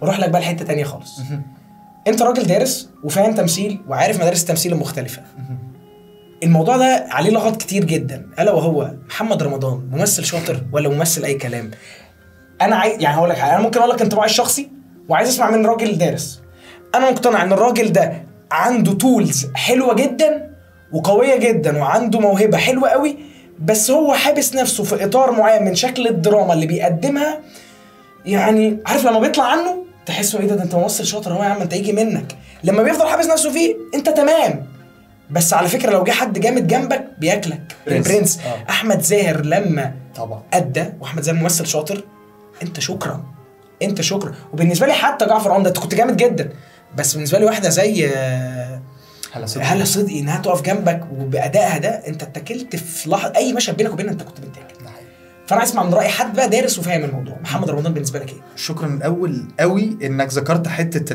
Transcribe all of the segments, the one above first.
واروح لك بقى لحته تانية خالص. انت راجل دارس وفاهم تمثيل وعارف مدارس التمثيل المختلفه. الموضوع ده عليه لغط كتير جدا، الا وهو محمد رمضان ممثل شاطر ولا ممثل اي كلام؟ انا يعني هقول لك حاجه، انا ممكن اقول لك انطباعي الشخصي وعايز اسمع من راجل دارس. انا مقتنع ان الراجل ده عنده تولز حلوه جدا وقويه جدا وعنده موهبه حلوه قوي، بس هو حابس نفسه في اطار معين من شكل الدراما اللي بيقدمها. يعني عارف لما بيطلع عنه تحسه ايه ده انت ممثل شاطر اهو يا عم، انت يجي منك. لما بيفضل حابس نفسه فيه انت تمام. بس على فكره لو جه حد جامد جنبك بياكلك. البرنس احمد زاهر لما طبعا ادى، واحمد زاهر ممثل شاطر، انت شكرا انت شكرا. وبالنسبه لي حتى جعفر عمده انت كنت جامد جدا، بس بالنسبه لي واحده زي هلا صدقي انها تقف جنبك وبادائها ده انت اتكلت في لحظه. اي مشهد بينك وبينها انت كنت بتاكل. فانا اسمع من راي حد بقى دارس وفاهم الموضوع. محمد رمضان بالنسبه لك ايه؟ شكرا الاول قوي انك ذكرت حته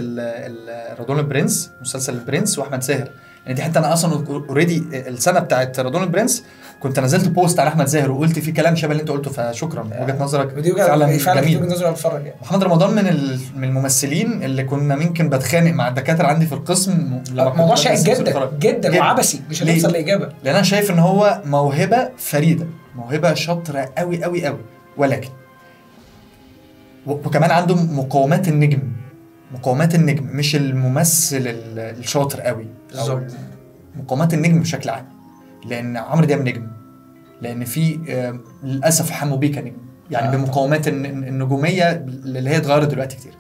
رضوان البرنس، مسلسل البرنس واحمد زاهر، يعني دي حته انا اصلا اوريدي السنه بتاعت رضوان البرنس كنت نزلت بوست على احمد زاهر وقلت فيه كلام شبه اللي انت قلته، فشكرا. وجهه نظرك فعلا جميل. يعني. محمد رمضان من الممثلين اللي كنا ممكن بتخانق مع الدكاتره عندي في القسم. موضوع شائك جدا جدا وعبثي، مش هنوصل لاجابه. لان انا شايف ان هو موهبه فريده، موهبه شاطره قوي قوي قوي، ولكن وكمان عنده مقومات النجم. مقومات النجم مش الممثل الشاطر قوي، بالظبط. مقومات النجم بشكل عام. لان عمرو دياب نجم، لان في للاسف حمو بيكا نجم، يعني بمقومات النجوميه اللي هي اتغيرت دلوقتي كتير.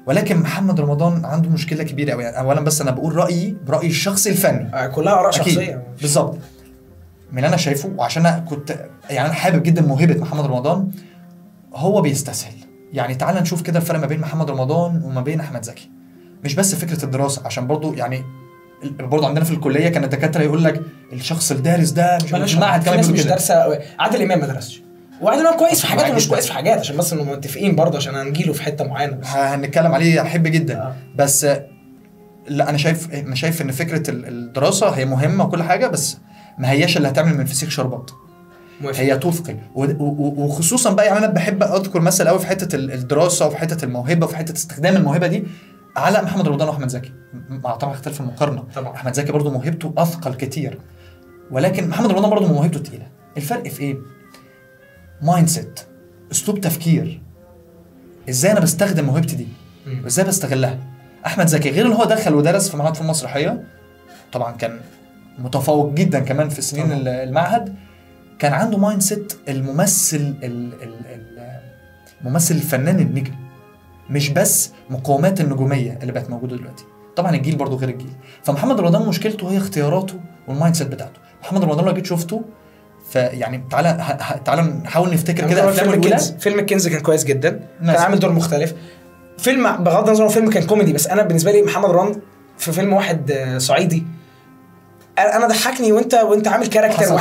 ولكن محمد رمضان عنده مشكله كبيره قوي. يعني اولا بس انا بقول رايي برايي الشخصي الفني، كلها اراء شخصيه بالظبط من اللي انا شايفه. وعشان انا كنت يعني انا حابب جدا موهبه محمد رمضان، هو بيستسهل. يعني تعال نشوف كده الفرق ما بين محمد رمضان وما بين احمد زكي. مش بس فكره الدراسه، عشان برضو يعني برضو عندنا في الكليه كان الدكاتره يقول لك الشخص الدارس ده مش معهد كمان مش دارسه. عادل امام ما درسش، وعادل امام كويس في حاجات ومش كويس في حاجات، عشان بس انه متفقين برضه عشان هنجيله في حته معينه هنتكلم عليه. احب جدا بس لا، انا شايف ان فكره الدراسه هي مهمه وكل حاجه، بس ما هياش اللي هتعمل من فسيخ شربات. هي تثقل. وخصوصا بقى يعني انا بحب اذكر مثل قوي في حته الدراسه وفي حته الموهبه وفي حته استخدام الموهبه دي على محمد رمضان واحمد زكي. مع طبعا اختلاف المقارنه طبعا. احمد زكي برضه موهبته اثقل كتير، ولكن محمد رمضان برضه موهبته تقيله. الفرق في ايه؟ مايند سيت، اسلوب تفكير، ازاي انا بستخدم موهبتي دي وازاي بستغلها. احمد زكي غير ان هو دخل ودرس في معهد المسرحيه، طبعا كان متفوق جدا كمان في سنين المعهد. كان عنده مايند سيت الممثل الممثل الفنان النجم، مش بس مقومات النجوميه اللي بقت موجوده دلوقتي. طبعا الجيل برضو غير الجيل. فمحمد رمضان مشكلته هي اختياراته والمايند سيت بتاعته. محمد رمضان لو جيت شفته فيعني تعالى نحاول نفتكر كده افلامه الاولى. فيلم الكنز كان كويس جدا، كان عامل دور مختلف. فيلم بغض النظر فيلم كان كوميدي، بس انا بالنسبه لي محمد رمضان في فيلم واحد صعيدي انا ضحكني، وانت عامل كاركتر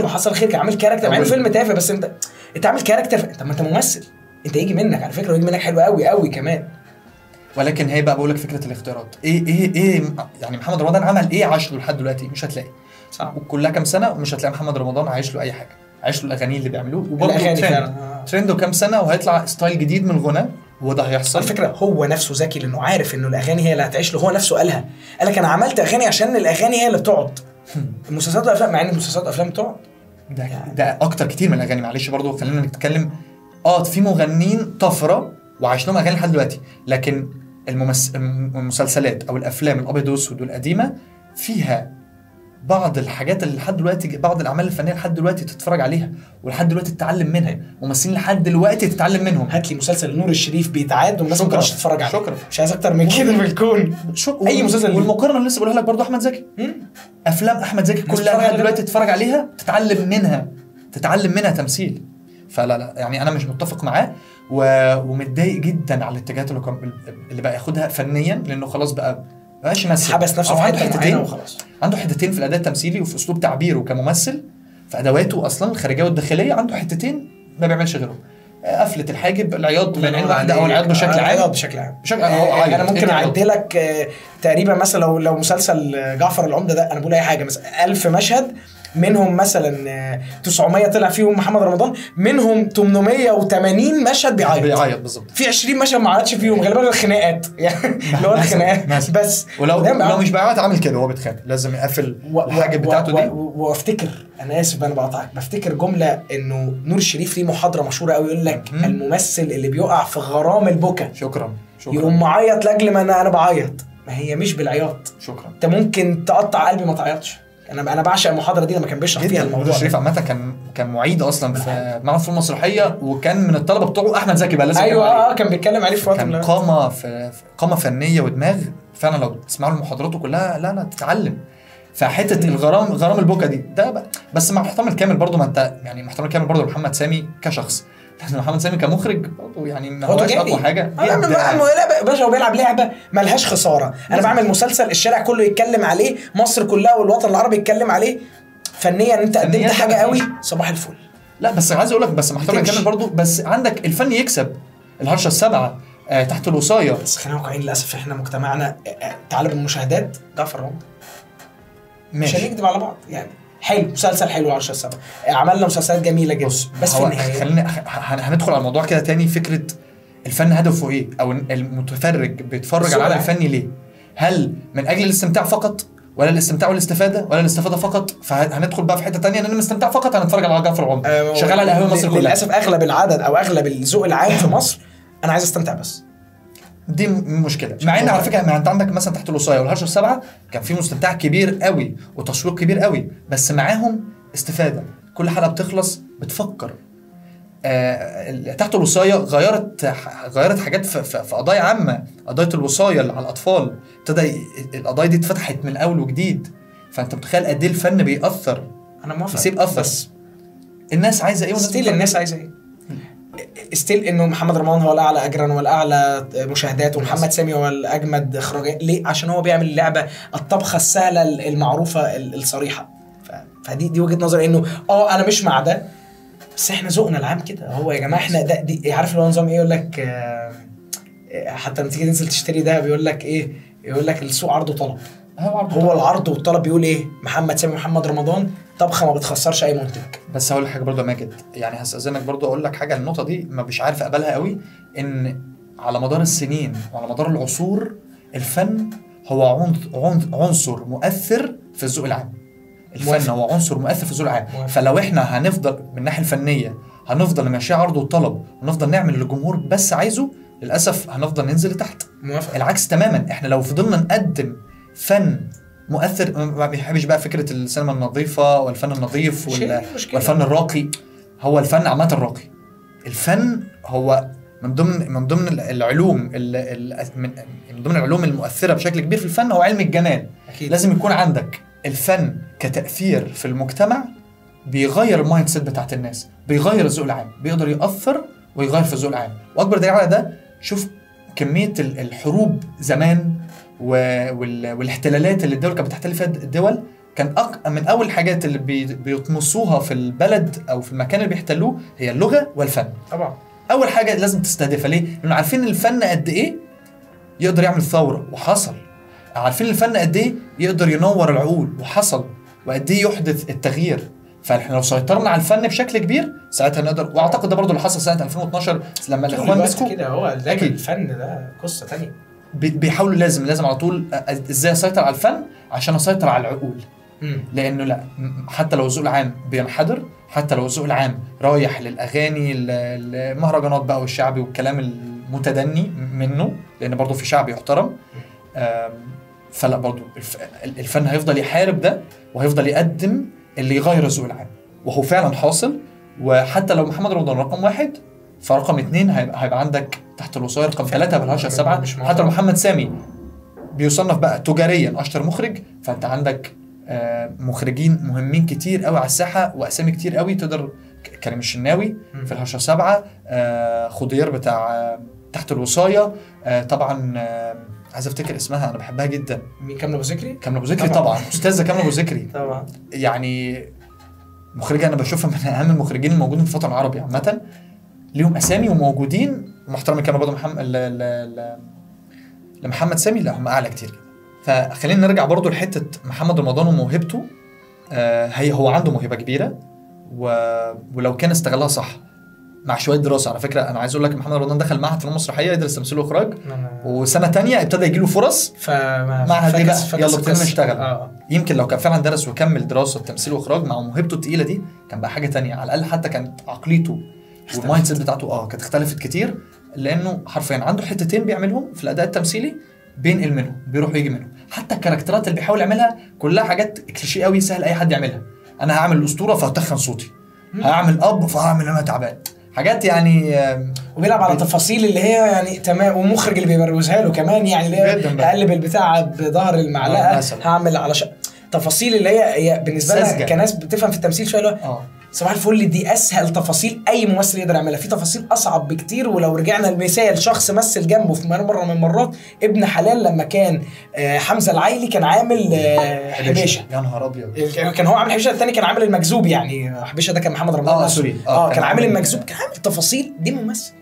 وحصل خير كان عامل كاركتر مع انه فيلم تافه، بس انت عامل كاركتر. طب ما انت ممثل، انت يجي منك على فكره، ويجي منك حلو قوي قوي كمان. ولكن هي بقى بقول لك فكره الاختيارات ايه يعني محمد رمضان عمل ايه عاش له لحد دلوقتي؟ مش هتلاقي صح. وكلها كام سنه ومش هتلاقي محمد رمضان عايش له اي حاجه. عايش له الاغاني اللي بيعملوه، وبرضه ترند وكام سنه وهيطلع ستايل جديد من الغناء، وده هيحصل. على فكره هو نفسه ذكي لانه عارف انه الاغاني هي اللي هتعيش له. هو نفسه قالها، قال لك انا عملت اغاني عشان الاغاني هي اللي بتقعد. المسلسلات والافلام، مع ان المسلسلات والافلام بتقعد ده اكتر كتير من الاغاني. معلش برضه خلينا نتكلم في مغنيين طفره وعايش لهم اغاني لحد دلوقتي، لكن المسلسلات او الافلام الابيض والاسود والقديمه فيها بعض الحاجات اللي لحد دلوقتي، بعض الاعمال الفنيه لحد دلوقتي تتفرج عليها ولحد دلوقتي تتعلم منها، ممثلين لحد دلوقتي تتعلم منهم. هات لي مسلسل نور الشريف بيتعاد والناس ما كانتش تتفرج عليه. شكرا، مش عايز اكتر من كده في الكون. اي مسلسل. والمقارنه اللي لسه بقولها لك برضو احمد زكي، افلام احمد زكي كلها لحد دلوقتي تتفرج عليها تتعلم منها تمثيل. فلا يعني انا مش متفق معاه ومتضايق جدا على الاتجاهات اللي بقى ياخدها فنيا، لانه خلاص بقى ماشي يمثل، حبس نفسه في حته معينه وخلاص. عنده حتتين في الاداء التمثيلي وفي اسلوب تعبيره كممثل، في ادواته اصلا الخارجيه والداخليه عنده حتتين ما بيعملش غيرهم. قفله الحاجب، العياط من عين واحده، او العياط بشكل عام. العياط بشكل عام. انا ممكن اعد لك تقريبا مثلا لو مسلسل جعفر العمده ده، انا بقول اي حاجه مثلا 1000 مشهد منهم مثلا 900 طلع فيهم محمد رمضان، منهم 880 مشهد بيعيط بالظبط، في 20 مشهد ما عيطش فيهم، غالبا الخناقات يعني اللي هو الخناقات بس. ولو مش بيعيط عامل كده هو بيتخانق، لازم يقفل الحاجه بتاعته دي. وافتكر، انا اسف انا بقطعك، بفتكر جمله انه نور الشريف ليه محاضره مشهوره قوي يقول لك الممثل اللي بيقع في غرام البكا شكرا يقوم معيط لاجل ما انا بعيط. ما هي مش بالعياط، شكرا. انت ممكن تقطع قلبي ما تعيطش. انا بعشق المحاضره دي لما كان بيشرح فيها الموضوع. نور الشريف عامه كان معيد اصلا في معهد الفنون المسرحيه، وكان من الطلبه بتوعه احمد زكي بقى لازم. ايوه كان بيتكلم عليه في وقت كان قامه فنيه ودماغ فعلا. لو تسمعوا له محاضراته كلها لا تتعلم. فحته غرام البكا دي ده بقى. بس مع احترام الكامل برضو، ما انت يعني مع احترام الكامل برضو محمد سامي كشخص، محمد سامي كمخرج برضو يعني ما هوش اقوى حاجه. باشا هو بيلعب لعبه ملهاش خساره. انا بعمل مسلسل الشارع كله يتكلم عليه، مصر كلها والوطن العربي يتكلم عليه. فنيا انت قدمت حاجه قوي، صباح الفل. لا بس عايز اقول لك، بس مع احترام الكامل برضو، بس عندك الفن يكسب. الهرشه السبعه تحت الوصايه. بس خلينا واقعيين، للاسف احنا مجتمعنا تعالى بالمشاهدات جعفر العمدة. مش هنكذب على بعض يعني. حلو، مسلسل حلو 10 7 عملنا مسلسلات جميله جدا، بس في النهايه خلينا هندخل على الموضوع كده تاني. فكره الفن هدفه ايه، او المتفرج بيتفرج على العمل الفني ليه؟ هل من اجل الاستمتاع فقط، ولا الاستمتاع والاستفاده، ولا الاستفاده فقط؟ فهندخل بقى في حته تانية، ان الاستمتاع فقط هنتفرج على جعفر العمدة شغال على قهوه مصر كلها. للاسف اغلب العدد او اغلب الذوق العام في مصر انا عايز استمتع بس. دي مشكله. مع ان على فكره ما انت عندك مثلا تحت الوصايه والهرشه السبعه كان في مستمتع كبير قوي وتشويق كبير قوي، بس معاهم استفاده. كل حلقه بتخلص بتفكر. تحت الوصايه غيرت حاجات في قضايا عامه. قضيه الوصايه على الاطفال ابتدى القضايا دي اتفتحت من اول وجديد. فانت متخيل قد ايه الفن بيأثر. انا موافق، بيسيب اثر. بس الناس عايزه ايه؟ ستيل الناس عايزه ايه؟ ستيل انه محمد رمضان هو الاعلى اجرا والاعلى مشاهدات، ومحمد سامي هو الاجمد اخراجيا. ليه؟ عشان هو بيعمل اللعبه الطبخه السهله المعروفه الصريحه. فدي وجهه نظري، انه انا مش مع ده، بس احنا ذوقنا العام كده. هو يا جماعه احنا دي عارف اللي هو نظام ايه؟ يقول لك حتى لما تيجي تنزل تشتري ده بيقول لك ايه؟ يقول لك السوق عرض وطلب. هو العرض والطلب بيقول ايه؟ محمد سامي ومحمد رمضان طبخه ما بتخسرش اي منتج. بس هقول لك حاجه برضه يا ماجد، يعني هستأذنك برضه اقول لك حاجه. النقطه دي ما مش عارف اقبلها قوي، ان على مدار السنين وعلى مدار العصور الفن هو عنصر مؤثر في الذوق العام. الفن هو عنصر مؤثر في الذوق العام. فلو احنا هنفضل من الناحيه الفنيه هنفضل نمشي عرض وطلب ونفضل نعمل اللي الجمهور بس عايزه، للاسف هنفضل ننزل لتحت. العكس تماما. احنا لو فضلنا نقدم فن مؤثر، ما بيحبش بقى فكره السينما النظيفه والفن النظيف والفن الراقي. هو الفن عامه راقي. الفن هو من ضمن العلوم من ضمن العلوم المؤثره بشكل كبير في الفن هو علم الجمال. أكيد. لازم يكون عندك الفن كتأثير في المجتمع، بيغير المايند سيت بتاعت الناس، بيغير الذوق العام، بيقدر يأثر ويغير في الذوق العام. واكبر دليل على ده شوف كميه الحروب زمان والاحتلالات اللي الدول كانت بتحتل فيها الدول. كان من اول الحاجات اللي بيطمسوها في البلد او في المكان اللي بيحتلوه هي اللغه والفن. طبعا اول حاجه لازم تستهدفها. ليه؟ لانه عارفين الفن قد ايه يقدر يعمل ثوره، وحصل. عارفين الفن قد ايه يقدر ينور العقول، وحصل. وقد ايه يحدث التغيير. فاحنا لو سيطرنا على الفن بشكل كبير ساعتها نقدر. واعتقد ده برضو اللي حصل سنه 2012 لما الاخوان مسكوا كده. هو الفن ده قصه ثانيه. بيحاولوا لازم على طول ازاي اسيطر على الفن عشان اسيطر على العقول. لانه لا، حتى لو الذوق العام بينحدر، حتى لو الذوق العام رايح للاغاني المهرجانات بقى والشعبي والكلام المتدني منه، لان برضو في شعب يحترم، فلا برضو الفن هيفضل يحارب ده، وهيفضل يقدم اللي يغير الذوق العام. وهو فعلا حاصل. وحتى لو محمد رمضان رقم 1، فرقم 2 هيبقى عندك تحت الوصاية رقم 3 بالهرشة 7. حتى لو محمد سامي بيصنف بقى تجاريا اشطر مخرج، فانت عندك مخرجين مهمين كتير قوي على الساحه، واسامي كتير قوي تقدر. كريم الشناوي في الهرشة 7، خضير بتاع تحت الوصاية، طبعا عايز افتكر اسمها، انا بحبها جدا. مين؟ كامل ابو ذكري. كامل ابو ذكري طبعا. استاذه كامل ابو ذكري طبعا. يعني مخرجه انا بشوفها من اهم المخرجين الموجودين في الوطن العربي عامه. ليهم اسامي وموجودين ومحترمين. كانوا برضه لمحمد سامي، لا هم اعلى كتير. فخلينا نرجع برضه لحته محمد رمضان وموهبته. هو عنده موهبه كبيره ولو كان استغلها صح مع شويه دراسه. على فكره انا عايز اقول لك محمد رمضان دخل معهد فنون مسرحيه يدرس تمثيل واخراج، وسنه تانية ابتدى يجي له فرص معهد ايه بقى، يلا ابتدينا نشتغل. يمكن لو كان فعلا درس وكمل دراسه تمثيل واخراج مع موهبته الثقيله دي كان بقى حاجه تانية، على الاقل حتى كانت عقليته والمايند سيت بتاعته كانت اختلفت كتير، لانه حرفيا عنده حتتين بيعملهم في الاداء التمثيلي بينقل منهم بيروح ويجي منهم. حتى الكاركترات اللي بيحاول يعملها كلها حاجات كليشيه قوي سهل اي حد يعملها. انا هعمل الاسطوره فهتخن صوتي، هعمل اب فهعمل انا تعبان، حاجات يعني وبيلعب على تفاصيل اللي هي يعني تمام، ومخرج اللي بيبروزها له كمان يعني اللي هي هقلب البتاع بظهر المعلقه هعمل على تفاصيل اللي هي بالنسبه لنا كناس بتفهم في التمثيل شويه صباح الفل. دي اسهل تفاصيل اي ممثل يقدر يعملها، في تفاصيل اصعب بكتير. ولو رجعنا لمثال شخص مثل جنبه في مره من المرات ابن حلال لما كان حمزه العايلي كان عامل حبيشه، يا نهار ابيض، كان هو عامل حبيشه، الثاني كان عامل المكذوب، يعني حبيشه ده كان محمد رمضان سوري كان عامل المكذوب، كان عامل تفاصيل دي ممثل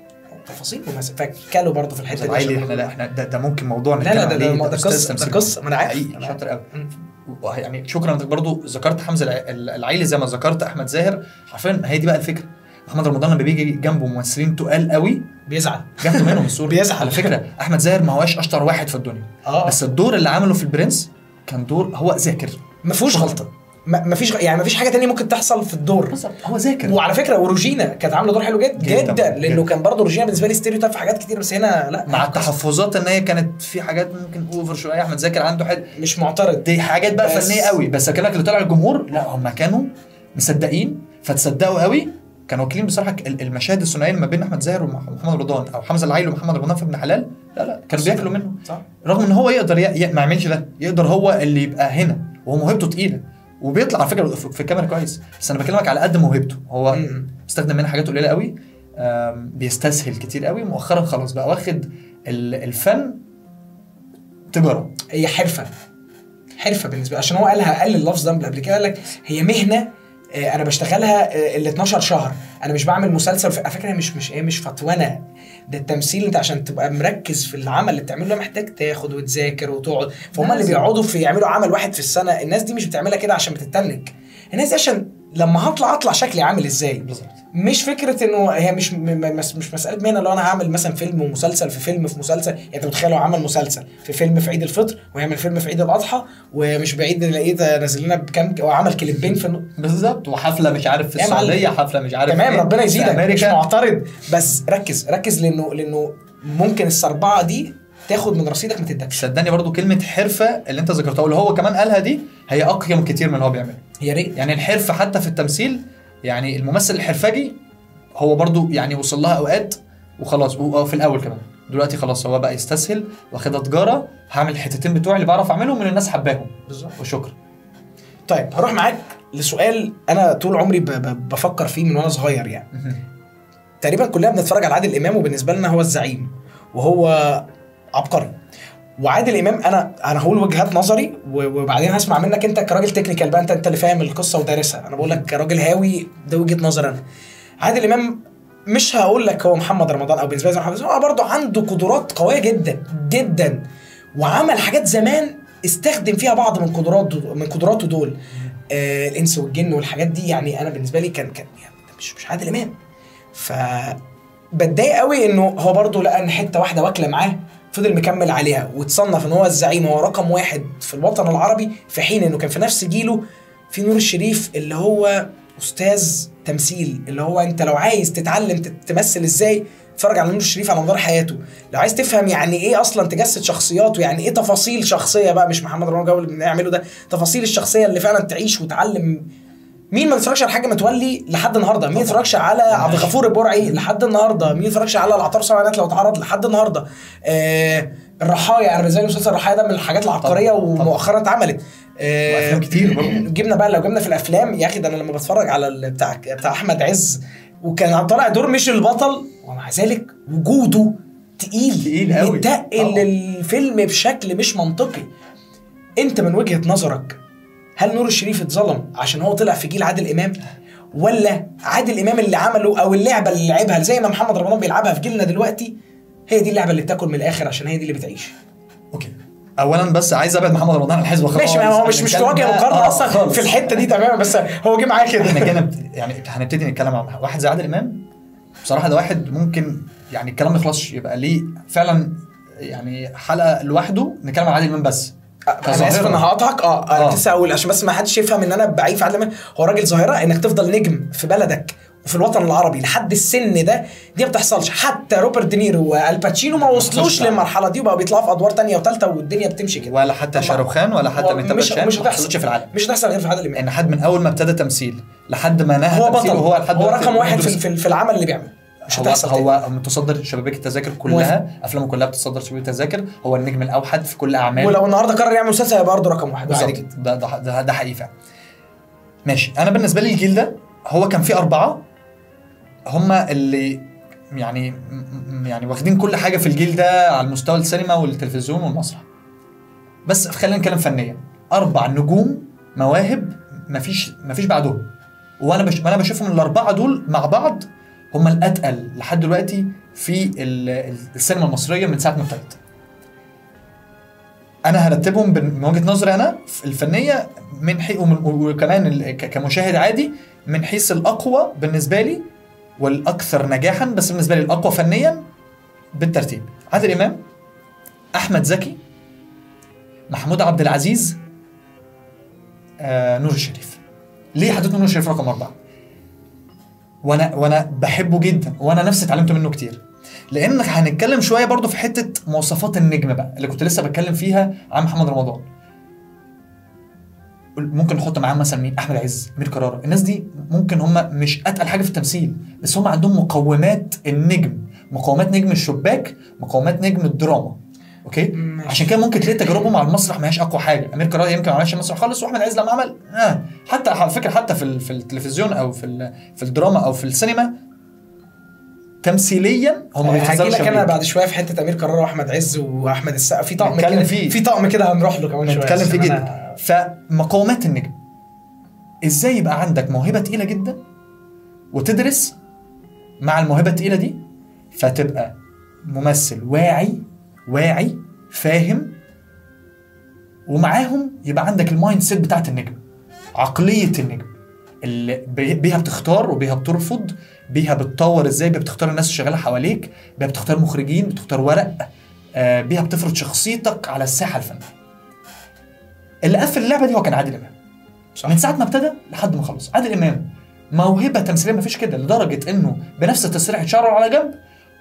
تفاصيل ممثل. فكالوا برضه في الحته دي العايلي احنا ده ممكن موضوع نتكلم عليه. ده قصه ما انا عارف شاطر قوي يعني. شكرا انك برضو ذكرت حمزه العايلي زي ما ذكرت احمد زاهر. حرفيا هي دي بقى الفكره، محمد رمضان لما بيجي جنبه ممثلين تقال قوي بيزعل جنبه منهم الصوره بيزعل. على فكره احمد زاهر ما هوش اشطر واحد في الدنيا بس الدور اللي عمله في البرنس كان دور هو ذاكر ما فيهوش غلطه، ما فيش يعني ما فيش حاجه تانية ممكن تحصل في الدور بالظبط، هو ذاكر. وعلى فكره وروجينا كانت عامله دور حلو جدا لانه كان برضه روجينا بالنسبه لي ستيريوتايب في حاجات كتير، بس هنا لا، مع التحفظات ان هي كانت في حاجات ممكن اوفر شويه. احمد زاكر عنده مش معترض، دي حاجات بقى فنيه قوي، بس اكلمك اللي طلع الجمهور لا هم كانوا مصدقين فتصدقوا قوي. كانوا واكلين بصراحه المشاهد الثنائيه ما بين احمد زاهر ومحمد رمضان او حمزه العايلي ومحمد رمضان في ابن حلال، لا كانوا بياكلوا منه صح. رغم ان هو يقدر ما يعملش ده، يقدر هو اللي يبقى هنا وهو موهبته تقيله وبيطلع على فكره في الكاميرا كويس، بس انا بكلمك على قد موهبته هو بيستخدم منها حاجات قليله قوي، بيستسهل كتير قوي. مؤخرا خلاص بقى واخد الفن تجاره، هي حرفه بالنسبه، عشان هو قال اللفظ ده قبل كده، قال لك هي مهنه انا بشتغلها ال 12 شهر، انا مش بعمل مسلسل على فكره مش فتوانه، ده التمثيل انت عشان تبقى مركز في العمل اللي بتعمله محتاج تاخد وتذاكر وتقعد. فهم اللي بيقعدوا يعملوا عمل واحد في السنه، الناس دي مش بتعملها كده عشان بتتنك، الناس دي عشان لما اطلع شكلي عامل ازاي بالظبط. مش فكره انه هي مش مساله مهنه. لو انا هعمل مثلا فيلم ومسلسل في فيلم في مسلسل، يعني انت متخيل لو عمل مسلسل في فيلم في عيد الفطر ويعمل فيلم في عيد الاضحى ومش بعيد نلاقيه نازل لنا بكام وعمل كليبين في بالظبط، وحفله مش عارف في السعوديه، حفله مش عارف تمام ربنا يزيدك مش معترض، بس ركز لانه ممكن السربعه دي تاخد من رصيدك ما تدكش. صدقني برضو كلمه حرفه اللي انت ذكرتها واللي هو كمان قالها دي هي اقيم كتير من اللي هو بيعمله. يا ريت يعني الحرفه حتى في التمثيل، يعني الممثل الحرفجي هو برضو يعني وصل لها اوقات وخلاص، في الاول كمان دلوقتي خلاص هو بقى يستسهل واخدها تجاره، هعمل الحتتين بتوعي اللي بعرف اعملهم من الناس حباهم بالظبط وشكرا. طيب هروح معاك لسؤال انا طول عمري بفكر فيه من وانا صغير، يعني تقريبا كلنا بنتفرج على عادل امام وبالنسبه لنا هو الزعيم وهو عبقري. وعادل امام انا هقول وجهات نظري وبعدين هسمع منك انت كراجل تكنيكال بقى، انت اللي فاهم القصه ودارسها، انا بقول لك كراجل هاوي ده وجهه نظر انا. عادل امام مش هقول لك هو محمد رمضان او بالنسبه لي محمد رمضان، هو برضه عنده قدرات قويه جدا وعمل حاجات زمان استخدم فيها بعض من قدراته دول، الانس والجن والحاجات دي. يعني انا بالنسبه لي كان يعني مش عادل امام، ف بتضايق قوي انه هو برضه لقى ان حته واحده واكله معاه فضل مكمل عليها وتصنف ان هو الزعيم، هو رقم واحد في الوطن العربي، في حين انه كان في نفس جيله في نور الشريف اللي هو استاذ تمثيل، اللي هو انت لو عايز تتعلم تمثل ازاي اتفرج على نور الشريف على مدار حياته. لو عايز تفهم يعني ايه اصلا تجسد شخصيات ويعني ايه تفاصيل شخصيه بقى، مش محمد رمضان جو اللي بنعمله ده، تفاصيل الشخصيه اللي فعلا تعيش وتعلم. مين ما بيتفرجش على حاجه متولي لحد النهارده؟ مين ما بيتفرجش على عبد الغفور البرعي لحد النهارده؟ مين ما بيتفرجش على العطار سبعينات لو اتعرض لحد النهارده؟ الرحاية، انا بالنسبه لي مسلسل الرحاية ده من الحاجات العبقريه ومؤخرا اتعملت وافلام كتير برضه. لو جبنا في الافلام يا اخي، ده انا لما بتفرج على بتاع احمد عز وكان طالع دور مش البطل ومع ذلك وجوده تقيل قوي، يتقل الفيلم بشكل مش منطقي. انت من وجهة نظرك هل نور الشريف اتظلم عشان هو طلع في جيل عادل امام، ولا عادل امام اللي عمله او اللعبه اللي لعبها زي ما محمد رمضان بيلعبها في جيلنا دلوقتي هي دي اللعبه اللي بتاكل من الاخر عشان هي دي اللي بتعيش؟ اوكي اولا بس عايز ابعد محمد رمضان عن الحزب خلاص. ماشي، هو مش تواجه مقارنه اصلا في الحته دي تماما، بس هو جه معاه كده. احنا كده يعني هنبتدي نتكلم عن واحد زي عادل امام. بصراحه ده واحد ممكن يعني الكلام ما يخلصش، يبقى ليه فعلا يعني حلقه لوحده نتكلم عن عادل امام بس. انا اسف انا هقطعك. انا لسه اقول عشان بس ما حدش يفهم ان انا بعيب في عادل امام. هو راجل ظاهره انك تفضل نجم في بلدك وفي الوطن العربي لحد السن ده، دي ما بتحصلش. حتى روبرت دينيرو والباتشينو ما وصلوش للمرحله دي وبقوا بيطلعوا في ادوار تانية وثالثه والدنيا بتمشي كده. ولا حتى شاروخ خان ولا حتى ميتاب باتشان مش هتحصل في العالم. مش هتحصل غير في عادل امام. ان حد من اول ما ابتدى تمثيل لحد ما نهى هو تمثيل وهو لحد هو رقم واحد في العمل اللي بيعمله. مش هتحصل. هو متصدر شبابيك التذاكر كلها، افلامه كلها بتصدر شبابيك التذاكر، هو النجم الاوحد في كل اعماله. ولو النهارده قرر يعمل مسلسل هيبقى برضه رقم واحد عادي جدا. ده حقيقي فعلا. ماشي. انا بالنسبه لي الجيل ده هو كان فيه 4 هم اللي يعني واخدين كل حاجه في الجيل ده على المستوى السينما والتلفزيون والمسرح. بس خلينا نتكلم فنيا، 4 نجوم مواهب مفيش بعدهم. وانا بشوفهم ال4 دول مع بعض هم الاتقل لحد دلوقتي في السينما المصريه من ساعه ما ابتدت. انا هرتبهم من وجهه نظري انا الفنيه من وكمان كمشاهد عادي من حيث الاقوى بالنسبه لي والاكثر نجاحا، بس بالنسبه لي الاقوى فنيا بالترتيب: عادل امام، احمد زكي، محمود عبد العزيز، نور الشريف. ليه حطيت نور الشريف رقم 4؟ وانا بحبه جدا، وانا نفسي اتعلمت منه كتير، لان هنتكلم شويه برضو في حته مواصفات النجم بقى اللي كنت لسه بتكلم فيها عن محمد رمضان. ممكن نحط معاه مثلا مين؟ احمد عز، امير كرارة. الناس دي ممكن هم مش اتقل حاجه في التمثيل، بس هم عندهم مقومات النجم، مقومات نجم الشباك، مقومات نجم الدراما. اوكي عشان كده ممكن تلاقي تجاربهم على المسرح ما هياش اقوى حاجه. امير كرارة يمكن ما عملش مسرح خالص، واحمد عز لما عمل حتى على فكره حتى في التلفزيون او في الدراما او في السينما تمثيليا هم هاجي لك انا بعد شويه في حته امير كرارة واحمد عز واحمد السقا في طقم كده، في طقم كده هنروح له كمان شويه نتكلم فيه جدا. فمقومات النجم ازاي يبقى عندك موهبه تقيله جدا وتدرس مع الموهبه التقيله دي فتبقى ممثل واعي فاهم، ومعاهم يبقى عندك المايند سيت بتاعت النجم، عقليه النجم اللي بيها بتختار وبيها بترفض، بيها بتطور ازاي، بيها بتختار الناس اللي شغاله حواليك، بيها بتختار مخرجين، بتختار ورق، بيها بتفرض شخصيتك على الساحه الفنيه. اللي قفل اللعبه دي هو كان عادل امام صح. من ساعه ما ابتدى لحد ما خلص عادل امام موهبه تمثيليه ما فيش كده، لدرجه انه بنفس تسريحه شعره على جنب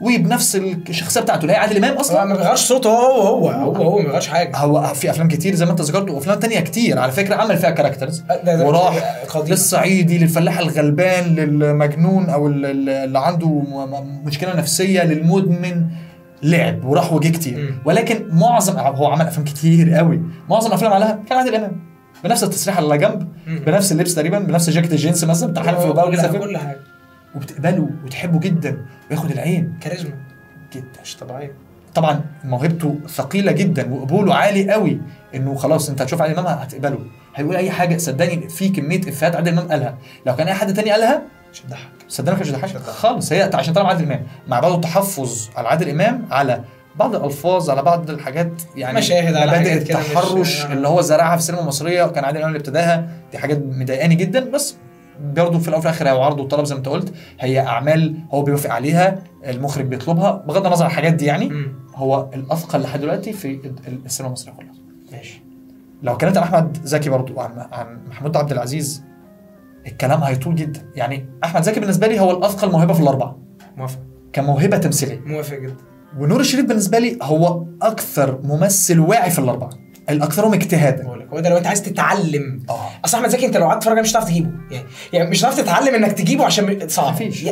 وبنفس الشخصيه بتاعته اللي هي عادل امام اصلا ما بيغيرش صوته، هو ما بيغيرش حاجه. هو في افلام كتير زي ما انت ذكرت وافلام تانية كتير على فكره عمل فيها كاركترز، وراح للصعيدي، للفلاح الغلبان، للمجنون او اللي عنده مشكله نفسيه، للمدمن، لعب وراح وجه كتير. ولكن معظم هو عمل افلام كتير قوي، معظم افلام عملها كان عادل امام بنفس التسريحه اللي على جنب، بنفس اللبس تقريبا، بنفس جاكيت الجينز مثلا بتاع حلف وبقى كل حاجه، وبتقبله وتحبه جدا وياخد العين. كاريزما جدا مش طبيعيه. طبعا موهبته ثقيله جدا وقبوله عالي قوي، انه خلاص انت هتشوف عادل امام هتقبله، هيقول اي حاجه. صدقني في كميه افيهات عادل امام قالها لو كان اي حد تاني قالها مش هتضحك، صدقني مش هتضحك خالص. هي عشان طالما عادل امام مع بعض التحفظ على عادل امام، على بعض الالفاظ، على بعض الحاجات، يعني مشاهد على مبادئ التحرش اللي هو زرعها في السينما المصريه وكان عادل امام اللي ابتداها. دي حاجات مضايقاني جدا، بس برضه في الاول وفي الاخر هي عرض وطلب زي ما انت قلت، هي اعمال هو بيوافق عليها، المخرج بيطلبها، بغض النظر عن الحاجات دي يعني. هو الاثقل لحد دلوقتي في السينما المصريه كلها. ماشي. لو اتكلمت عن احمد زكي برضه عن محمود عبد العزيز الكلام هيطول جدا. يعني احمد زكي بالنسبه لي هو الاثقل موهبه في الاربعه. موافق. كموهبه تمثيليه موافق جدا. ونور الشريف بالنسبه لي هو اكثر ممثل واعي في الاربعه، الاكثرهم اجتهادا. هو ده لو انت عايز تتعلم. اصل احمد زكي انت لو قعدت تتفرج مش هتعرف تجيبه، يعني مش هتعرف تتعلم انك تجيبه عشان صعب. مفيش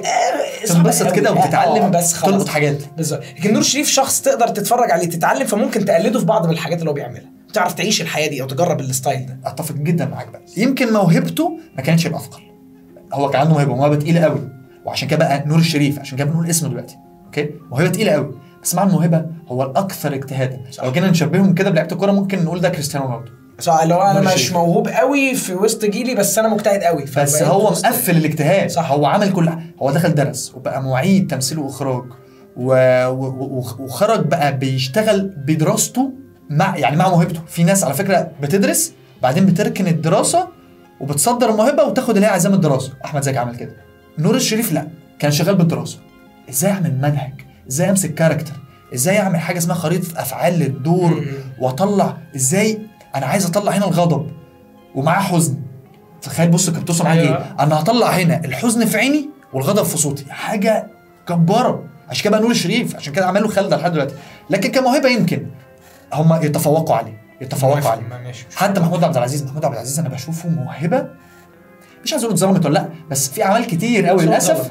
تنبسط كده وتتعلم بس خلاص تلقط حاجات بالظبط. لكن نور الشريف شخص تقدر تتفرج عليه تتعلم، فممكن تقلده في بعض من الحاجات اللي هو بيعملها، تعرف تعيش الحياه دي او تجرب الستايل ده. اتفق جدا معاك. بقى يمكن موهبته ما كانتش الاثقل، هو كان عنده موهبه تقيله قوي، وعشان كده بقى نور الشريف، عشان كده بنقول اسمه دلوقتي. اوكي موهبه تقيله قوي، بس مع الموهبه هو الاكثر اجتهادا. لو جينا نشبههم كده بلعيبه الكوره ممكن نقول ده كريستيانو رونالدو. صح، اللي هو انا مش موهوب قوي في وسط جيلي بس انا مجتهد قوي، بس هو مقفل الاجتهاد. صح. هو عمل كل هو دخل درس وبقى معيد تمثيل واخراج وخرج بقى بيشتغل بدراسته مع موهبته. في ناس على فكره بتدرس بعدين بتركن الدراسه وبتصدر الموهبه وتاخد اللي هي عزام الدراسه. احمد زكي عمل كده. نور الشريف لا، كان شغال بالدراسه. ازاي اعمل منهج، ازاي امسك كاركتر، ازاي اعمل حاجه اسمها خريطه افعال للدور، واطلع ازاي انا عايز اطلع هنا الغضب ومعاه حزن. تخيل بص كنت بتوصل معايا ايه، انا هطلع هنا الحزن في عيني والغضب في صوتي، حاجه جباره. عشان كده بقى نور الشريف، عشان كده عملوا خالد لحد دلوقتي. لكن كموهبه يمكن هم يتفوقوا عليه، حتى محمود عبد العزيز انا بشوفه موهبه، مش عايز اقول اتظلمت ولا لا، بس في اعمال كتير قوي للاسف.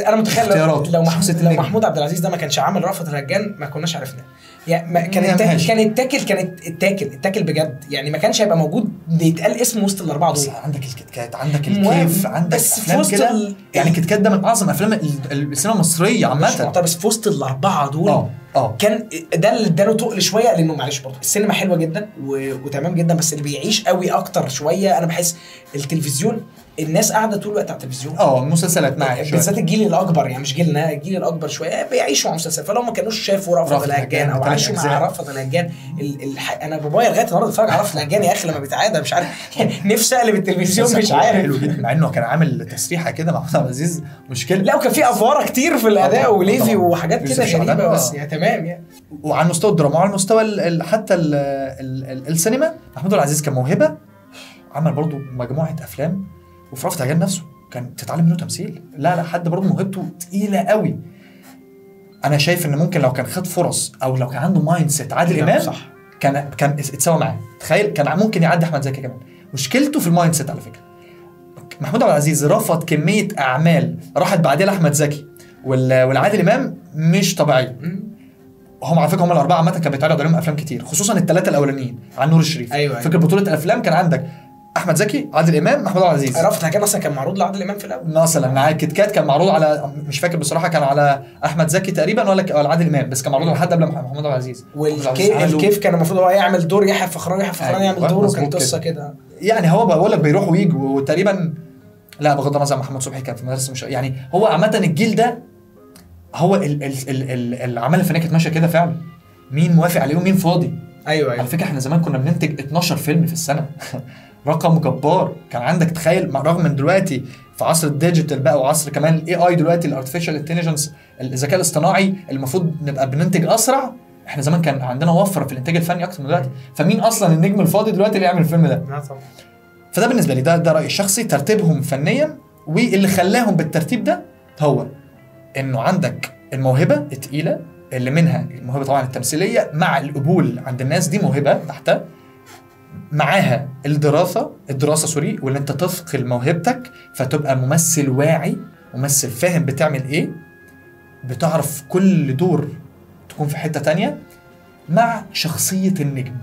انا متخيل لو محمود عبد العزيز ده ما كانش عامل رأفت الهجان ما كناش عرفناه. يعني كان التاكل بجد، يعني ما كانش هيبقى موجود بيتقال اسمه وسط الاربعه دول. عندك الكيت كات، عندك الكيف، عندك افلام كده يعني الكيت كات ده من اعظم افلام السينما المصريه عامه. بس في وسط الاربعه دول كان ده اللي اداله تقل شويه، لانه معلش برضه السينما حلوه جدا وتمام جدا، بس اللي بيعيش قوي اكتر شويه انا بحس التلفزيون. الناس قاعده طول الوقت على التلفزيون، مسلسلات معاك بالذات الجيل الاكبر، يعني مش جيلنا، الجيل الاكبر شويه بيعيشوا مع مسلسل. فلو ما كانوش شافوا رأفت الهجان او عاشوا مع رأفت الهجان انا بابايا لغايه النهارده بتفرج على رأفت الهجان يا اخي لما بيتعاد مش عارف نفسي اقلب التلفزيون مش عارف. حلو جدا مع انه كان عامل تسريحه كده مع محمود عبد العزيز مشكله. لا وكان في افواره كتير في الاداء وليفي وحاجات كده غريبه بس يعني تمام يعني. وعلى مستوى الدراما وعلى مستوى حتى السينما محمود عبد العزيز كموهبه عمل برضو مجموعه افلام، وفي رأفت الهجان نفسه كان تتعلم منه تمثيل. لا حد برضه موهبته تقيله قوي. انا شايف ان ممكن لو كان خد فرص او لو كان عنده مايند سيت عادل امام صح كان اتساوى معاه. تخيل كان ممكن يعدي احمد زكي كمان. مشكلته في المايند سيت على فكره. محمود عبد العزيز رفض كميه اعمال راحت بعديها لاحمد زكي والعادل امام مش طبيعيه. هم على فكره هم الاربعه عامه كانوا بيتعرض عليهم افلام كتير، خصوصا الثلاثه الاولانيين عن نور الشريف. أيوة. فكره بطوله الافلام كان عندك احمد زكي، عادل امام، محمود عبد العزيز. رأفت الهجان اصلا كان معروض لعادل امام في الاول مثلا. مع الكيت كات كان معروض على مش فاكر بصراحه كان على احمد زكي تقريبا ولا عادل امام، بس كان معروض لحد قبل محمود عبد العزيز. والكيف كان المفروض هو يعمل دور يحيى الفخراني يعمل دور، وكان قصه كده يعني. هو بقول لك بيروح ويجي وتقريبا لا بغض النظر محمد صبحي كان في مدرسه مش يعني. هو عامه الجيل ده هو العمل الفنيه كانت ماشيه كده فعلا. مين موافق عليه ومين فاضي. ايوه على فكره احنا زمان كنا بننتج 12 فيلم في السنه رقم جبار. كان عندك تخيل رغم من دلوقتي في عصر الديجيتال بقى وعصر كمان الاي اي دلوقتي الارتفيشال انتليجنس الذكاء الاصطناعي المفروض نبقى بننتج اسرع. احنا زمان كان عندنا وفره في الانتاج الفني اكتر من دلوقتي. فمين اصلا النجم الفاضي دلوقتي اللي يعمل الفيلم ده؟ فده بالنسبه لي ده رايي الشخصي ترتيبهم فنيا. واللي خلاهم بالترتيب ده هو انه عندك الموهبه الثقيله اللي منها الموهبه طبعا التمثيليه مع القبول عند الناس دي موهبه تحتها، معاها الدراسه سوري، واللي انت تثقل موهبتك فتبقى ممثل واعي، ممثل فاهم بتعمل ايه، بتعرف كل دور تكون في حته تانية، مع شخصيه النجم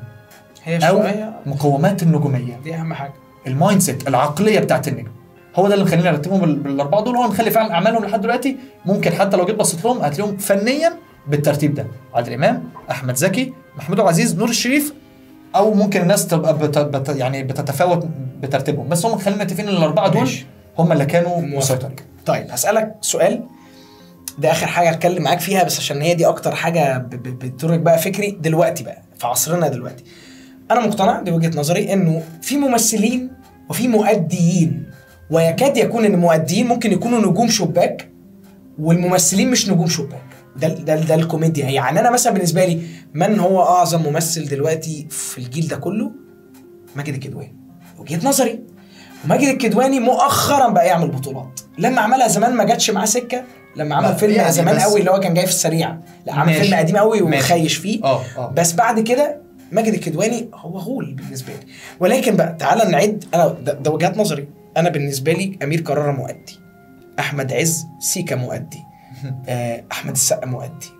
او مقومات النجوميه. دي اهم حاجه، المايند سيت العقليه بتاعت النجم. هو ده اللي مخلينا نرتبهم بالاربعه دول. هو مخلي فعلا اعمالهم لحد دلوقتي ممكن حتى لو جيت بصيت لهم هتلاقيهم فنيا بالترتيب ده: عادل امام، احمد زكي، محمود عبد العزيز، نور الشريف. او ممكن الناس تبقى يعني بتتفاوت بترتيبهم، بس هم خلينا متفقين ان الاربعه دول هم اللي كانوا مسيطرين. طيب هسالك سؤال، ده اخر حاجه اتكلم معاك فيها بس عشان هي دي اكتر حاجه بتدرك بقى فكري دلوقتي بقى في عصرنا دلوقتي. انا مقتنع دي وجهه نظري انه في ممثلين وفي مؤديين، ويكاد يكون ان المؤديين ممكن يكونوا نجوم شباك والممثلين مش نجوم شباك. ده الكوميديا. يعني انا مثلا بالنسبه لي من هو اعظم ممثل دلوقتي في الجيل ده كله؟ ماجد الكدواني، وجهه نظري. وماجد الكدواني مؤخرا بقى يعمل بطولات. لما عملها زمان ما جاتش معاه سكه. لما عمل فيلم يعني زمان قوي اللي هو كان جاي في السريع، لا عمل فيلم قديم قوي ومخيش فيه. بس بعد كده ماجد الكدواني هو غول بالنسبه لي. ولكن بقى تعالى نعد. انا ده وجهه نظري. انا بالنسبه لي امير كرارة مؤدي، احمد عز سيكا مؤدي، احمد السقا مؤدي.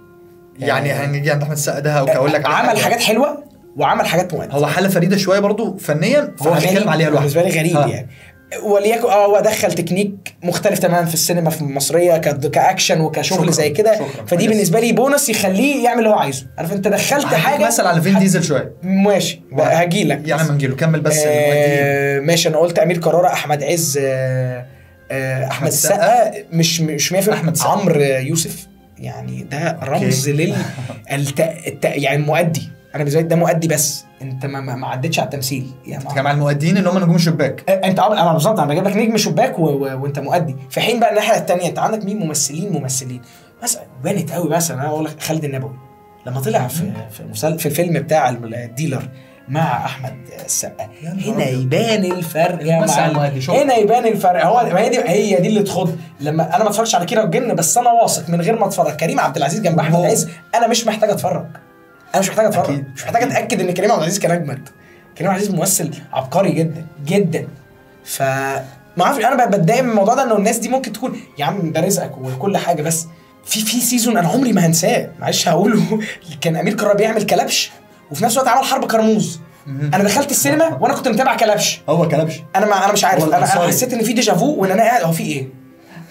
يعني هنيجي عند احمد السقا ده اقول لك عمل حاجات حلوه وعمل حاجات مؤدي. هو حاله فريده شويه برضو فنيا، فهنتكلم عليها لوحده. بالنسبه لي غريب يعني. وليكن هو دخل تكنيك مختلف تماما في السينما في المصريه كاكشن وكشغل زي كده. فدي بالنسبه لي بونص يخليه يعمل اللي هو عايزه. عارف انت دخلت حاجه مثلا على فين ديزل شويه. ماشي هجيلك يعني ما نجيله كمل بس. ماشي. انا قلت امير كرارة، احمد عز، احمد السقا، مش 100%. عمرو يوسف يعني ده رمز لل يعني مؤدي. انا بالنسبه لي ده مؤدي، بس انت ما عدتش على التمثيل يعني. مع المؤديين اللي هم نجوم الشباك، انت انا بالظبط انا بجيب لك نجم شباك وانت مؤدي، في حين بقى الناحيه الثانيه انت عندك مين ممثلين مثلا بانت قوي. مثلا انا اقول لك خالد النبوي لما طلع في الفيلم بتاع الديلر مع احمد السقا، هنا يبان الفرق يا معلم، هنا يبان الفرق. هي دي اللي تخض. لما انا ما اتفرجش على كيرة والجن، بس انا واثق من غير ما اتفرج كريم عبد العزيز جنب احمد عز، انا مش محتاج اتفرج، مش محتاج اتاكد ان كريم عبد العزيز كان اجمد. كريم عبد العزيز ممثل عبقري جدا جدا. ف ما اعرفش، انا بتضايق من الموضوع ده، انه الناس دي ممكن تكون يا عم ده رزقك وكل حاجه، بس في سيزون انا عمري ما هنساه، معلش هقوله كان امير كرارة بيعمل كلبش وفي نفس الوقت عمل حرب كرموز. انا دخلت السينما وانا كنت متابع كلبش. هو كلبش انا مش عارف، انا حسيت ان في ديجافو وان انا قاعد هو في ايه.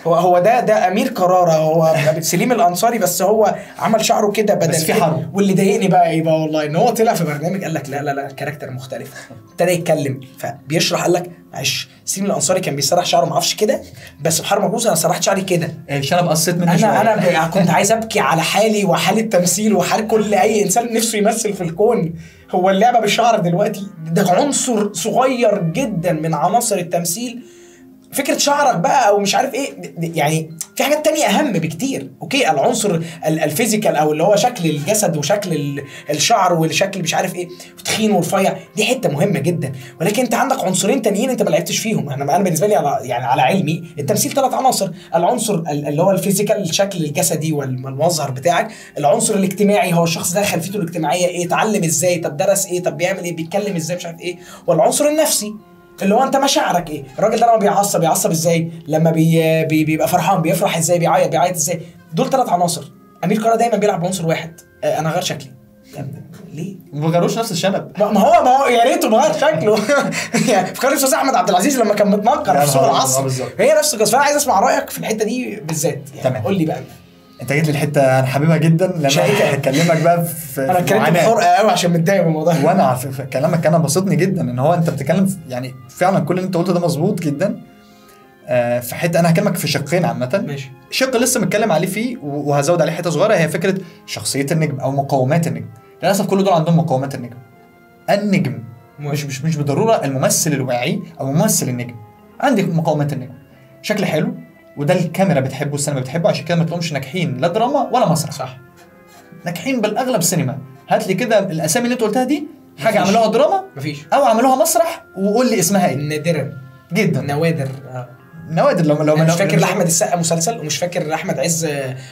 هو ده امير كرارة، هو سليم الانصاري، بس هو عمل شعره كده بدل بس في حرب. واللي ضايقني بقى ايه بقى والله، ان هو طلع في برنامج قال لك لا الكاركتر مختلف، ابتدى يتكلم فبيشرح، قال لك معلش سليم الانصاري كان بيسرح شعره ما اعرفش كده، بس في حرب مبروز انا سرحت شعري كده، الشنب قصيت مني شويه. انا كنت عايز ابكي على حالي وحال التمثيل وحال كل اي انسان نفسه يمثل في الكون. هو اللعبه بالشعر دلوقتي ده عنصر صغير جدا من عناصر التمثيل. فكرة شعرك بقى او مش عارف ايه، يعني في حاجات تانية اهم بكتير. اوكي العنصر الفيزيكال او اللي هو شكل الجسد وشكل الشعر والشكل مش عارف ايه تخين ورفيع، دي حتة مهمة جدا، ولكن انت عندك عنصرين تانيين انت ما لعبتش فيهم. انا بالنسبة لي على علمي التمثيل 3 عناصر، العنصر اللي هو الفيزيكال الشكل الجسدي والمظهر بتاعك، العنصر الاجتماعي هو الشخص ده خلفيته الاجتماعية ايه، اتعلم ازاي، طب درس ايه، طب بيعمل ايه، بيتكلم ازاي مش عارف ايه، والعنصر النفسي اللي هو انت مشاعرك ايه. الراجل ده لما بيعصب ازاي، لما بيبقى فرحان بيفرح ازاي، بيعيط ازاي. دول 3 عناصر. امير كرارة دايما بيلعب بعنصر واحد. انا غير شكلي ليه؟ ما غيروش نفس الشنب. ما هو يا ريته غير شكله. يعني فكرني استاذ احمد عبد العزيز لما كان متنكر في سوق العصر، هي نفس القصه. فانا عايز اسمع رايك في الحته دي بالذات يعني. قول لي بقى، انت جيت لي الحته انا حاببها جدا لما هكلمك بقى في انا اتكلمت بحرقه قوي عشان متضايق من الموضوع. وانا على فكره كلامك انا بسطني جدا، ان هو انت بتتكلم يعني فعلا كل اللي انت قلته ده مظبوط جدا. في حته انا هكلمك في شقين عامه. ماشي. شق لسه متكلم عليه فيه وهزود عليه حته صغيره، هي فكره شخصيه النجم او مقومات النجم. للاسف كل دول عندهم مقومات النجم. النجم مش بالضروره الممثل الواعي او ممثل النجم. عندك مقومات النجم، شكل حلو، وده الكاميرا بتحبه والسينما بتحبه، عشان كده ما تلاقيهمش ناجحين لا دراما ولا مسرح. صح. ناجحين بالاغلب سينما. هات لي كده الاسامي اللي انت قلتها دي، حاجه عملوها دراما مفيش، او عملوها مسرح، وقول لي اسمها ايه. نادرا جدا. نوادر. لو مش فاكر لاحمد السقا مسلسل، ومش فاكر لاحمد عز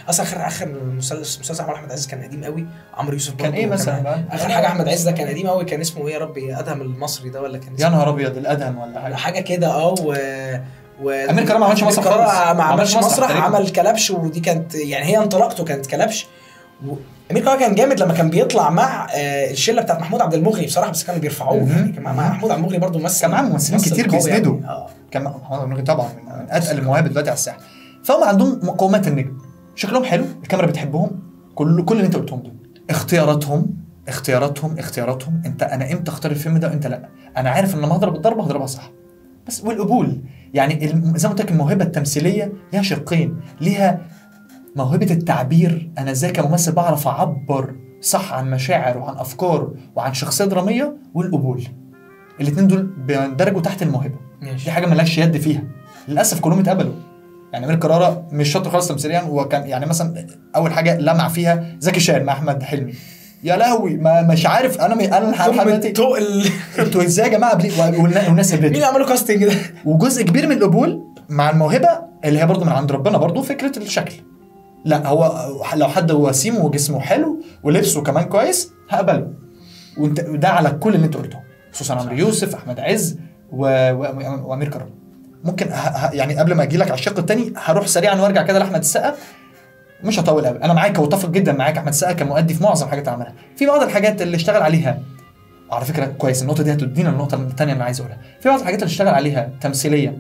اصلا. اخر مسلسل مع احمد عز كان قديم قوي. عمرو يوسف كان ايه مثلا اخر حاجه احمد عز ده كان قديم قوي، كان اسمه ايه يا ربي، ادهم المصري ده ولا كان اسمه يا نهار ابيض الادهم ولا حاجه كده. امير كرارة ما عملش مسرح، ما عملش مسرح، عمل كلبش، ودي كانت يعني هي انطلاقته كانت كلبش. امير كرارة كان جامد لما كان بيطلع مع الشله بتاعت محمود عبد المغني بصراحه، بس كانوا بيرفعوه يعني. مع محمود عبد المغني برضه ممثل، كان معاه ممثلين كتير بيسندوا. كان محمود عبد المغني طبعا من اتقل المواهب دلوقتي على الساحه. فهم عندهم مقومات النجم، شكلهم حلو، الكاميرا بتحبهم، كل اللي انت قلتهم دول. اختياراتهم انا امتى اختار الفيلم ده وامتى لا. انا عارف ان لما هضرب الضربه هضربها صح. بس والقبول يعني زي ما قلت لك الموهبه التمثيليه ليها شقين، ليها موهبه التعبير، انا ازاي كممثل بعرف اعبر صح عن مشاعر وعن افكار وعن شخصيه دراميه، والقبول. الاثنين دول بيندرجوا تحت الموهبه. دي حاجه مالكش يد فيها، للاسف كلهم اتقبلوا. يعني امير كرارة مش شاطر خالص تمثيليا، وكان يعني مثلا اول حاجه لمع فيها زكي شان مع احمد حلمي. يا لهوي مش عارف انا حبيتي انتوا ازاي يا جماعه والناس مين اللي عملوا كاستنج ده. وجزء كبير من القبول مع الموهبه اللي هي برضو من عند ربنا، برضو فكره الشكل. لا هو لو حد وسيم وجسمه حلو ولبسه كمان كويس هقبله. وانت ده على كل اللي انت قلته، خصوصا عمرو يوسف، احمد عز وامير كرارة. ممكن يعني قبل ما اجي لك على الشق الثاني هروح سريعا وارجع كده لاحمد السقا. مش هطول قوي، انا معاك واتفق جدا معاك. احمد السقا كمؤدي في معظم الحاجات اللي عملها، في بعض الحاجات اللي اشتغل عليها على فكره كويس. النقطه دي هتدينا النقطه الثانيه اللي عايز اقولها. في بعض الحاجات اللي اشتغل عليها تمثيليا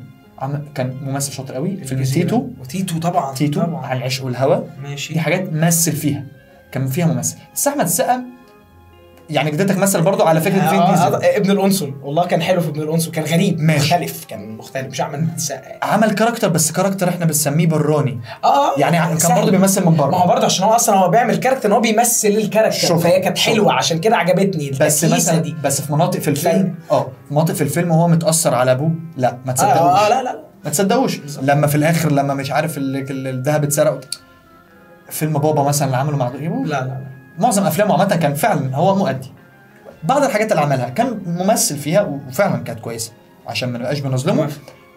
كان ممثل شاطر قوي. فيلم تيتو طبعا على العشق والهوى. ماشي. دي حاجات مثل فيها، كان فيها ممثل. بس احمد السقا يعني جدتك مثل برضو على فكره فين ديزل. ابن القنصل والله كان حلو في ابن القنصل، كان غريب ماشي. كان مختلف مش احمد السقا. عمل كاركتر بس كاركتر احنا بنسميه براني. يعني سهل. كان برضو بيمثل من بره. ما هو برضه عشان هو اصلا هو بيعمل كاركتر ان هو بيمثل الكاركتر، فهي كانت حلوه عشان كده عجبتني بس مثلا دي. بس في مناطق في الفيلم في مناطق في الفيلم وهو متاثر على ابوه، لا ما تصدقوش. لا ما تصدقوش لما في الاخر لما مش عارف الذهب اتسرق، فيلم بابا مثلا اللي عمله مع لا معظم افلامه عامه كان فعلا هو مؤدي. بعض الحاجات اللي عملها كان ممثل فيها وفعلا كانت كويسه عشان ما نبقاش بنظلمه.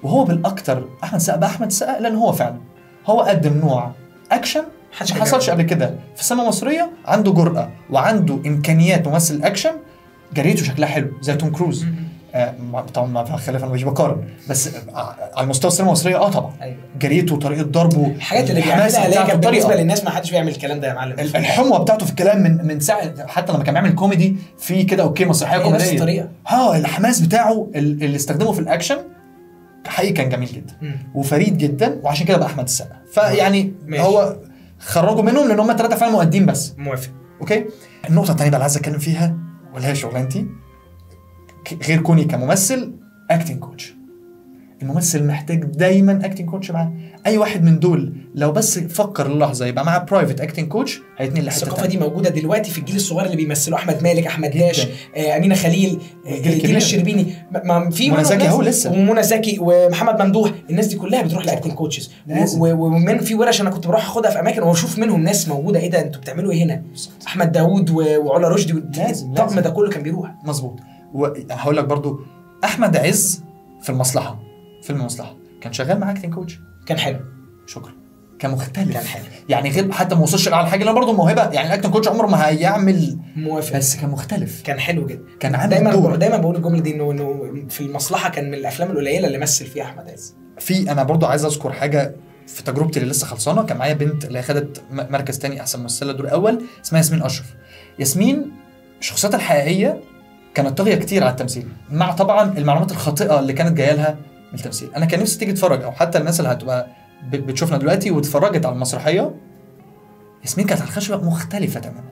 وهو بالاكتر احمد السقا لان هو فعلا هو قدم نوع اكشن ما حصلش قبل كده في السينما المصريه. عنده جرأه وعنده امكانيات ممثل اكشن، جريته شكلها حلو زي توم كروز. طبعا ما خلاف انا مش بقارن، بس على مستوى السينما المصريه طبعا جريته وطريقه ضربه الحاجات اللي بيعملها اللي كانت بالنسبه للناس ما حدش بيعمل الكلام ده يا معلم. الحموه بتاعته في الكلام من ساعه حتى لما كان بيعمل كوميدي في كده اوكي مسرحيه كوميديه الحماس بتاعه اللي استخدمه في الاكشن حقيقي كان جميل جدا وفريد جدا، وعشان كده بقى احمد السقا. فيعني هو خرجوا منهم لان هم 3 فعلا مؤدين بس. موافق. اوكي. النقطه الثانيه بقى اللي عايز اتكلم فيها ولا هي شغلانتي غير كوني كممثل، اكتنج كوتش. الممثل محتاج دايما اكتنج كوتش معاه. اي واحد من دول لو بس فكر اللحظه يبقى معاه برايفت اكتنج كوتش هيتنقل لحته الثقافه دي موجوده دلوقتي في الجيل الصغير اللي بيمثلوا احمد مالك، احمد داش، امينه خليل، دينا الشربيني، ما في منى زكي اهو لسه، ومنى زكي ومحمد ممدوح. الناس دي كلها بتروح لاكتنج كوتشز، ومن في ورش انا كنت بروح اخدها في اماكن واشوف منهم ناس موجوده. ايه ده انتوا بتعملوا ايه هنا؟ احمد داوود وعلا رشدي الطقم ده كله كان بيروح. مظبوط. وهقول لك برضو احمد عز في المصلحه، فيلم المصلحه كان شغال مع اكتنج كوتش، كان حلو. شكرا. كان مختلف، كان حلو يعني غير حتى ما وصلش على حاجه. انا برضو موهبه يعني الاكتنج كوتش عمره ما هيعمل. موافق. بس كان مختلف، كان حلو جدا. كان عامل دايما بقول الجمله دي انه في المصلحه كان من الافلام القليله اللي مثل فيها احمد عز. انا برضو عايز اذكر حاجه في تجربتي اللي لسه خلصانه. كان معايا بنت اللي خدت مركز تاني احسن ممثله دور اول، اسمها ياسمين اشرف. ياسمين شخصيتها الحقيقيه كانت طاغيه كتير على التمثيل، مع طبعا المعلومات الخاطئه اللي كانت جايه لها من التمثيل. انا كان نفسي تيجي تتفرج، او حتى الناس اللي هتبقى بتشوفنا دلوقتي واتفرجت على المسرحيه. ياسمين كانت على الخشبه مختلفه تماما.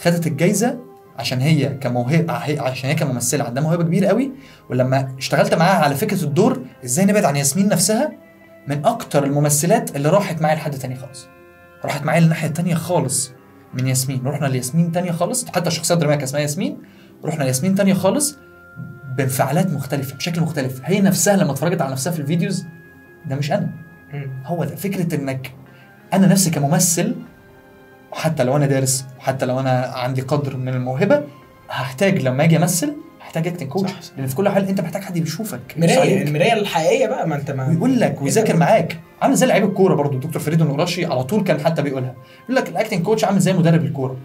خدت الجايزه عشان هي كموهبه، عشان هي كممثله عندها موهبه كبيره قوي. ولما اشتغلت معاها على فكره الدور ازاي نبعد عن ياسمين نفسها، من اكتر الممثلات اللي راحت معايا لحد تاني خالص. راحت معايا للناحيه التانيه خالص من ياسمين، رحنا لياسمين تانيه خالص. حتى الشخصيه الدراميه كان اسمها ياسمين، رحنا لياسمين تانيه خالص بانفعالات مختلفه بشكل مختلف. هي نفسها لما اتفرجت على نفسها في الفيديوز، ده مش انا. هو ده فكره انك انا نفسي كممثل، وحتى لو انا دارس وحتى لو انا عندي قدر من الموهبه، هحتاج لما اجي امثل هحتاج اكتنج كوتش، لان في كل حال انت محتاج حد بيشوفك، المرايه الحقيقيه بقى. ما انت ما ويقول لك ويذاكر معاك. عامل زي لعيب الكوره برضو. الدكتور فريد النقراشي على طول كان حتى بيقولها، يقول لك الاكتنج كوتش عامل زي مدرب الكوره.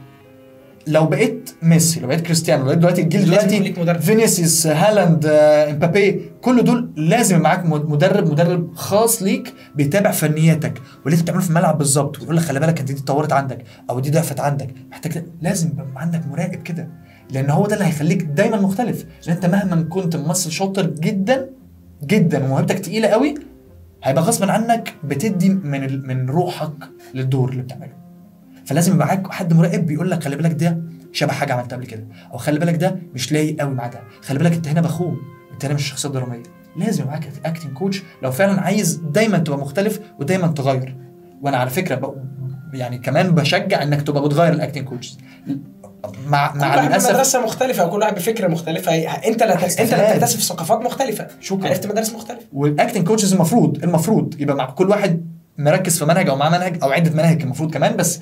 لو بقيت ميسي، لو بقيت كريستيانو، لو بقيت دلوقتي الجيل دلوقتي فينيسيوس، هالاند، امبابي، كل دول لازم معاك مدرب خاص ليك بيتابع فنياتك واللي انت بتعمله في الملعب بالظبط، ويقول لك خلي بالك انت دي اتطورت عندك او دي ضعفت عندك، محتاج لازم يبقى عندك مراقب كده، لان هو ده اللي هيخليك دايما مختلف. لان انت مهما كنت ممثل شاطر جدا جدا وموهبتك تقيله قوي، هيبقى غصبا عنك بتدي من روحك للدور اللي بتعمله. فلازم يبقى معاك حد مراقب بيقول لك خلي بالك ده شبه حاجه عملتها قبل كده، او خلي بالك ده مش لايق قوي مع ده، خلي بالك انت هنا بخوم، انت هنا مش شخصيه دراميه. لازم يبقى معاك اكتنج كوتش لو فعلا عايز دايما تبقى مختلف ودايما تغير. وانا على فكره يعني كمان بشجع انك تبقى بتغير الاكتنج كوتش مع الاسف. مدرسه مختلفه وكل واحد بفكره مختلفه. انت اللي بتكتسب ثقافات مختلفه، عرفت مدارس مختلفه. والاكتنج كوتشز المفروض يبقى مع كل واحد مركز في منهج او مع منهج او عده مناهج، المفروض كمان، بس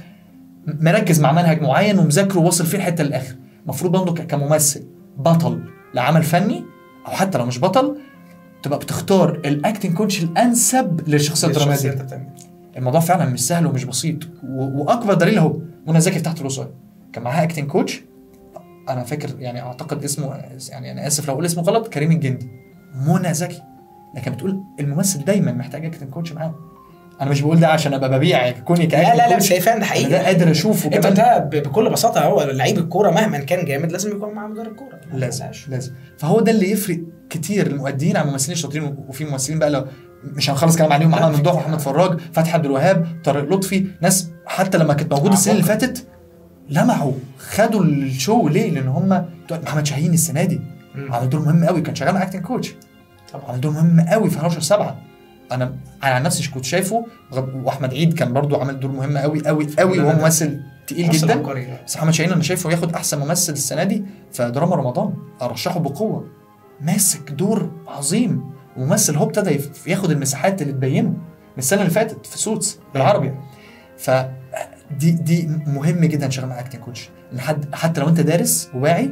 مركز مع منهج معين ومذاكره وواصل فيه الحته للاخر. المفروض برضه كممثل بطل لعمل فني، او حتى لو مش بطل، تبقى بتختار الاكتنج كوتش الانسب للشخصيه الدراميه دي. الموضوع فعلا مش سهل ومش بسيط. واكبر دليل اهو منى زكي في تحت الوصايه كان معاها اكتنج كوتش. انا فاكر يعني اعتقد اسمه، يعني انا اسف لو اقول اسمه غلط، كريم الجندي. منى زكي لكن بتقول الممثل دايما محتاج اكتنج كوتش معاه. انا مش بقول ده عشان ابقى ببيع كوني كاكتنج كوتش، لا مش شايفاه، ده حقيقي، ده قادر اشوفه كمان. انت ده بكل بساطه هو لعيب الكوره مهما كان جامد لازم يكون معاه مدرب كوره، لازم. فهو ده اللي يفرق كتير المؤديين عن الممثلين الشاطرين. وفي ممثلين بقى لو مش هنخلص كلام عليهم، محمد ممدوح، محمد فراج، فتحي عبد الوهاب، طارق لطفي، ناس حتى لما كانت موجوده السنه اللي فاتت لمعوا خدوا الشو ليه؟ لان هم محمد شاهين السنه دي عمل دور مهم قوي، كان شغال مع اكتنج كوتش طبعا، عمل دور مهم قوي في 11/7. انا عن نفسي كنت شايفه، واحمد عيد كان برضو عمل دور مهم قوي قوي قوي، وهو ممثل تقيل جدا. بس محمد شاهين انا شايفه ياخد احسن ممثل السنه دي في دراما رمضان، ارشحه بقوه، ماسك دور عظيم، وممثل هو ابتدى ياخد المساحات اللي تبينه من السنه اللي فاتت في سوتس بالعربي. دي مهم جدا شغال مع اكتنج كوتش، حتى لو انت دارس وواعي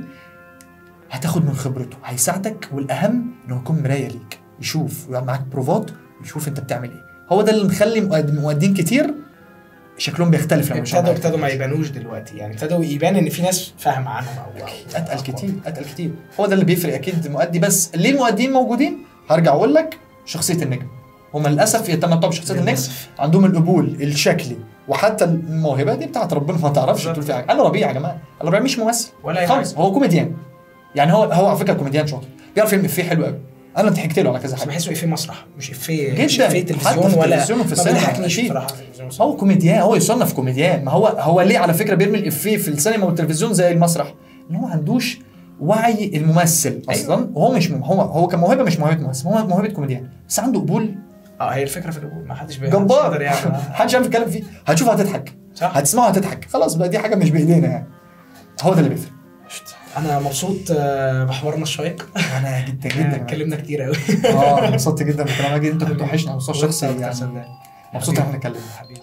هتاخد من خبرته، هيساعدك، والاهم انه يكون مرايه ليك، يشوف ويعمل معاك بروفات ويشوف انت بتعمل ايه. هو ده اللي مخلي مؤدين كتير شكلهم بيختلف لما ابتدوا ما يبانوش دلوقتي، يعني ابتدوا يبان ان في ناس فاهمه عنهم او اتقل كتير. هو ده اللي بيفرق اكيد المؤدي. بس ليه المؤدين موجودين؟ هرجع اقول لك شخصيه النجم، هم للاسف يتمتعوا بشخصيه النجم، عندهم القبول الشكلي وحتى الموهبه دي بتاعت ربنا، ما تعرفش تقول فيها حاجه. انا ربيع يا جماعه، انا ربيع مش ممثل ولا خالص، هو كوميديان. يعني هو على فكره كوميديان شاطر، بيعرف يعمل افيه حلو قوي. انا ضحكت له على كذا حاجه، بحسه افيه مسرح مش افيه تلفزيون ولا في السينما. هو كوميديان، هو يصنف كوميديان. ما هو ليه على فكره بيرمي الافيه في السينما والتلفزيون زي المسرح؟ ان هو ما عندوش وعي الممثل اصلا. أيوة. وهو مش هو كموهبه مش موهبه ممثل، هو موهبه كوميديان، بس عنده قبول. هي الفكره في القبول، ما حدش جبار يعني محدش عارف يتكلم فيه. هتشوفه هتضحك، هتسمعه هتضحك، خلاص بقى دي حاجه مش بايدينا يعني. هو ده اللي بيفرق. انا مبسوط بحوارنا الشيق. انا جدا اتكلمنا كتير قوي. انبسطت جدا بالكلام. انت كنت وحشني على المستوى الشخصي يعني. مبسوط ان احنا اتكلمنا حبيبي.